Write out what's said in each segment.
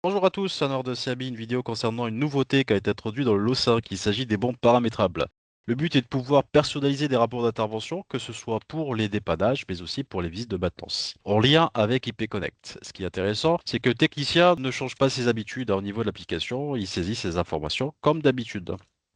Bonjour à tous, c'est Anor de CABI, une vidéo concernant une nouveauté qui a été introduite dans le lot 5. Il s'agit des bons paramétrables. Le but est de pouvoir personnaliser des rapports d'intervention, que ce soit pour les dépannages, mais aussi pour les visites de maintenance, en lien avec IP Connect. Ce qui est intéressant, c'est que Technicia ne change pas ses habitudes au niveau de l'application, il saisit ses informations comme d'habitude.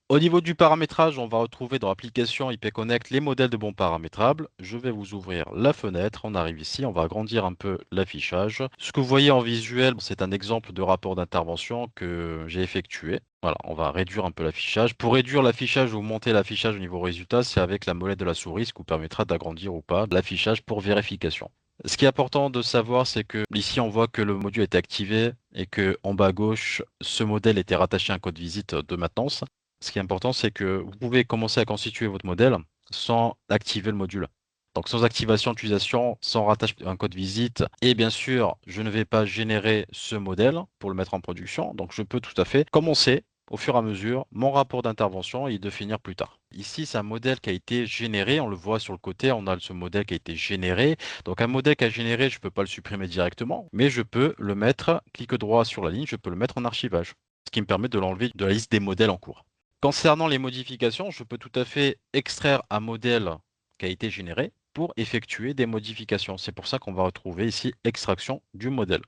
Au niveau du paramétrage, on va retrouver dans l'application IP Connect les modèles de bons paramétrables. Je vais vous ouvrir la fenêtre. On arrive ici, on va agrandir un peu l'affichage. Ce que vous voyez en visuel, c'est un exemple de rapport d'intervention que j'ai effectué. Voilà, on va réduire un peu l'affichage. Pour réduire l'affichage ou monter l'affichage au niveau résultat, c'est avec la molette de la souris, ce qui vous permettra d'agrandir ou pas l'affichage pour vérification. Ce qui est important de savoir, c'est que ici, on voit que le module est activé et que en bas à gauche, ce modèle était rattaché à un code visite de maintenance. Ce qui est important, c'est que vous pouvez commencer à constituer votre modèle sans activer le module. Donc sans activation d'utilisation, sans rattache un code visite. Et bien sûr, je ne vais pas générer ce modèle pour le mettre en production. Donc je peux tout à fait commencer au fur et à mesure mon rapport d'intervention et de finir plus tard. Ici, c'est un modèle qui a été généré. On le voit sur le côté, on a ce modèle qui a été généré. Donc un modèle qui a généré, je ne peux pas le supprimer directement, mais je peux le mettre, clic droit sur la ligne, je peux le mettre en archivage, ce qui me permet de l'enlever de la liste des modèles en cours. Concernant les modifications, je peux tout à fait extraire un modèle qui a été généré pour effectuer des modifications. C'est pour ça qu'on va retrouver ici extraction du modèle.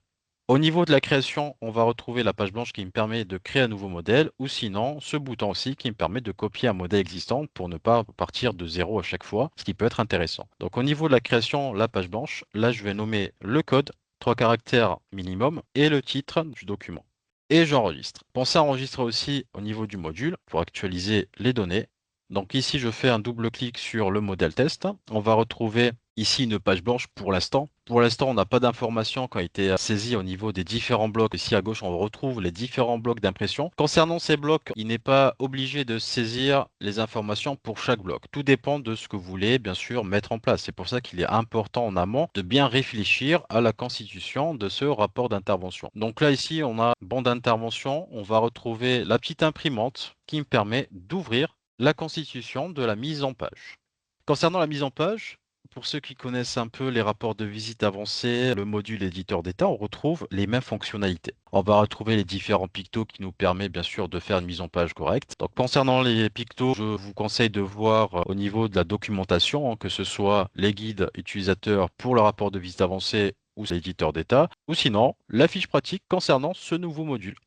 Au niveau de la création, on va retrouver la page blanche qui me permet de créer un nouveau modèle ou sinon ce bouton aussi qui me permet de copier un modèle existant pour ne pas partir de zéro à chaque fois, ce qui peut être intéressant. Donc au niveau de la création, la page blanche, là je vais nommer le code, 3 caractères minimum et le titre du document et j'enregistre. Pensez à enregistrer aussi au niveau du module pour actualiser les données. Donc ici, je fais un double clic sur le modèle test. On va retrouver ici une page blanche pour l'instant. Pour l'instant, on n'a pas d'informations qui ont été saisies au niveau des différents blocs. Ici à gauche, on retrouve les différents blocs d'impression. Concernant ces blocs, il n'est pas obligé de saisir les informations pour chaque bloc. Tout dépend de ce que vous voulez, bien sûr, mettre en place. C'est pour ça qu'il est important en amont de bien réfléchir à la constitution de ce rapport d'intervention. Donc là, ici, on a bon d'intervention. On va retrouver la petite imprimante qui me permet d'ouvrir la constitution de la mise en page. Concernant la mise en page, pour ceux qui connaissent un peu les rapports de visite avancés, le module éditeur d'état, on retrouve les mêmes fonctionnalités. On va retrouver les différents pictos qui nous permettent bien sûr de faire une mise en page correcte. Donc concernant les pictos, je vous conseille de voir au niveau de la documentation, que ce soit les guides utilisateurs pour le rapport de visite avancé ou l'éditeur d'état, ou sinon la fiche pratique concernant ce nouveau module.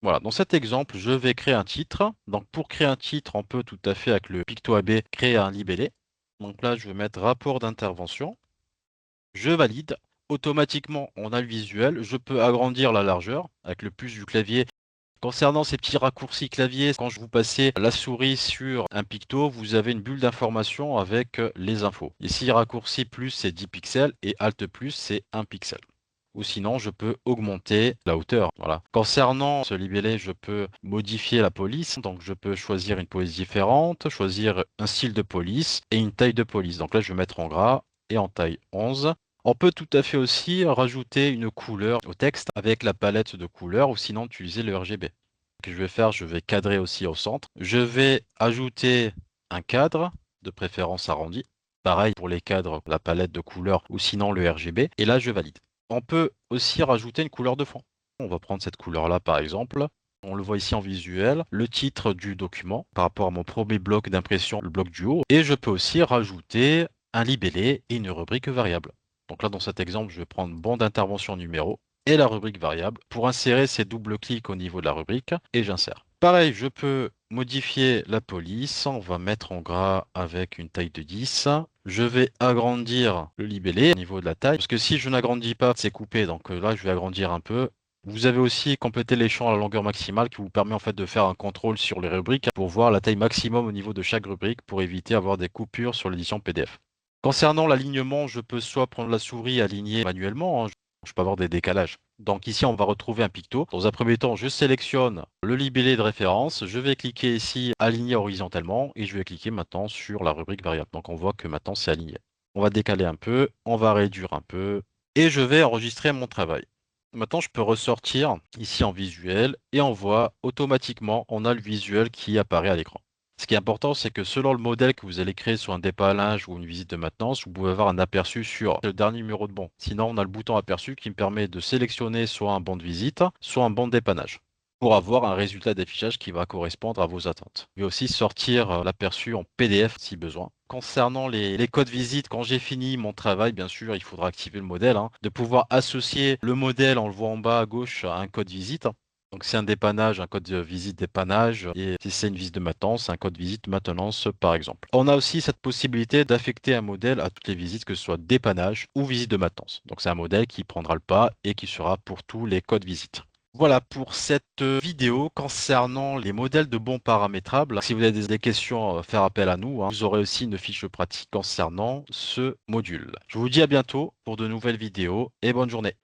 Voilà, dans cet exemple, je vais créer un titre. Donc pour créer un titre, on peut tout à fait avec le Picto AB créer un libellé. Donc là, je vais mettre rapport d'intervention. Je valide. Automatiquement, on a le visuel. Je peux agrandir la largeur avec le plus du clavier. Concernant ces petits raccourcis clavier, quand je vous passez la souris sur un picto, vous avez une bulle d'information avec les infos. Ici, raccourci plus, c'est 10 pixels et Alt plus, c'est 1 pixel. Ou sinon, je peux augmenter la hauteur. Voilà. Concernant ce libellé, je peux modifier la police. Donc, je peux choisir une police différente, choisir un style de police et une taille de police. Donc là, je vais mettre en gras et en taille 11. On peut tout à fait aussi rajouter une couleur au texte avec la palette de couleurs ou sinon utiliser le RGB. Ce que je vais faire, je vais cadrer aussi au centre. Je vais ajouter un cadre, de préférence arrondi. Pareil pour les cadres, la palette de couleurs ou sinon le RGB. Et là, je valide. On peut aussi rajouter une couleur de fond. On va prendre cette couleur-là par exemple. On le voit ici en visuel, le titre du document par rapport à mon premier bloc d'impression, le bloc du haut. Et je peux aussi rajouter un libellé et une rubrique variable. Donc là, dans cet exemple, je vais prendre bon d'intervention numéro et la rubrique variable. Pour insérer ces doubles clics au niveau de la rubrique et j'insère. Pareil, je peux modifier la police. On va mettre en gras avec une taille de 10. Je vais agrandir le libellé au niveau de la taille. Parce que si je n'agrandis pas, c'est coupé. Donc là, je vais agrandir un peu. Vous avez aussi complété les champs à la longueur maximale qui vous permet en fait de faire un contrôle sur les rubriques pour voir la taille maximum au niveau de chaque rubrique pour éviter d'avoir des coupures sur l'édition PDF. Concernant l'alignement, je peux soit prendre la souris et aligner manuellement, hein, je peux avoir des décalages. Donc ici, on va retrouver un picto. Dans un premier temps, je sélectionne le libellé de référence. Je vais cliquer ici aligner horizontalement et je vais cliquer maintenant sur la rubrique variable. Donc on voit que maintenant c'est aligné. On va décaler un peu, on va réduire un peu et je vais enregistrer mon travail. Maintenant, je peux ressortir ici en visuel et on voit automatiquement, on a le visuel qui apparaît à l'écran. Ce qui est important, c'est que selon le modèle que vous allez créer sur un dépannage ou une visite de maintenance, vous pouvez avoir un aperçu sur le dernier numéro de bon. Sinon, on a le bouton aperçu qui me permet de sélectionner soit un bon de visite, soit un bon de dépannage pour avoir un résultat d'affichage qui va correspondre à vos attentes. Vous pouvez aussi sortir l'aperçu en PDF si besoin. Concernant les codes visite, quand j'ai fini mon travail, bien sûr, il faudra activer le modèle, de pouvoir associer le modèle, on le voit en bas à gauche, à un code visite. Donc c'est un dépannage, un code de visite dépannage, et si c'est une visite de maintenance, un code visite maintenance par exemple. On a aussi cette possibilité d'affecter un modèle à toutes les visites, que ce soit dépannage ou visite de maintenance. Donc c'est un modèle qui prendra le pas et qui sera pour tous les codes visites. Voilà pour cette vidéo concernant les modèles de bons paramétrables. Si vous avez des questions, faire appel à nous, vous aurez aussi une fiche pratique concernant ce module. Je vous dis à bientôt pour de nouvelles vidéos et bonne journée.